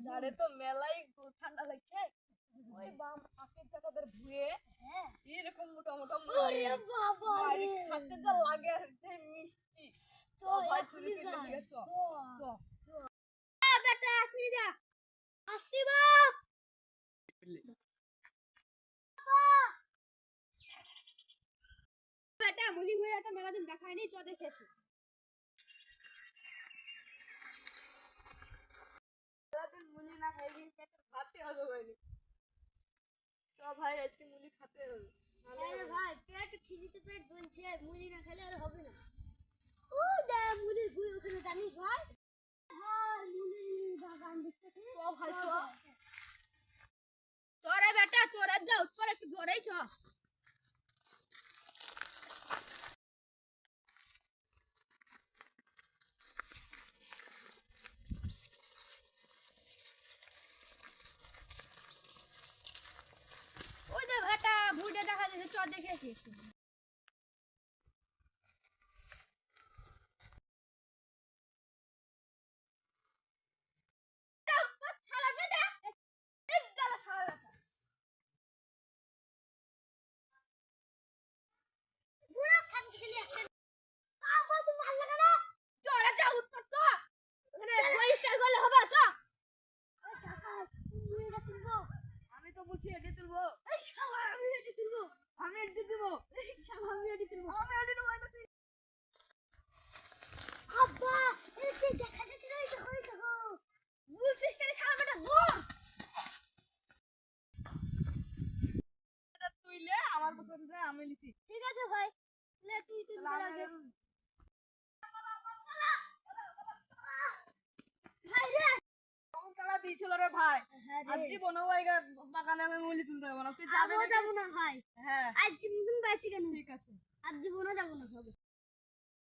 ঝাড়ে তো মেলাই ঠান্ডা লাগছে। ওই বাম আখের জায়গাদের ভুয়ে এরকম মোটা মোটা খাতে যা লাগে আর যে মিষ্টি। ভাই চুরি করে নিয়ে চ চ বেটা আসনি যা আসি বাপ বেটা মুলি হয়ে তো মেলা দিন দেখায়নি চ দেখেছি মুলি না খাই খাতে হবে ভাই। চ ভাই আজকে মুলি খাতে হবে। আরে ভাই পেট খিদিতে পেট জ্বলছে মুলি না খেলে আর হবে না। ও দা মুলি ভুই ওখানে জানিস ভাই হ্যাঁ মুলি বাগান দেখতে চ ভাই চ চরে বেটা চরে যা উপর একটু জোরেই চ ওই দে বেটা ভুইটা দেখা যাচ্ছে চ দেখেছি আমি তো বলছি এডি তুলবো। আমি এডি দেব। আমি এডি দেব। আব্বা এই যে দেখা যাচ্ছে না এটা হই তো বলছিস কেন শালা বেটা দূর এটা তুইলে আমার পছন্দ আমি লিখি। ঠিক আছে ভাই লে তুই আগে ভাই রে কোন কালা দিছিল রে ভাই। হ্যাঁ আজ জীবন ওই বাগানে আমি মুলি তুলতে হবে না। তুই যাবি যাব না ভাই হ্যাঁ আজ নতুন বাইছি কেন ঠিক আছে। আজ জীবনও যাব না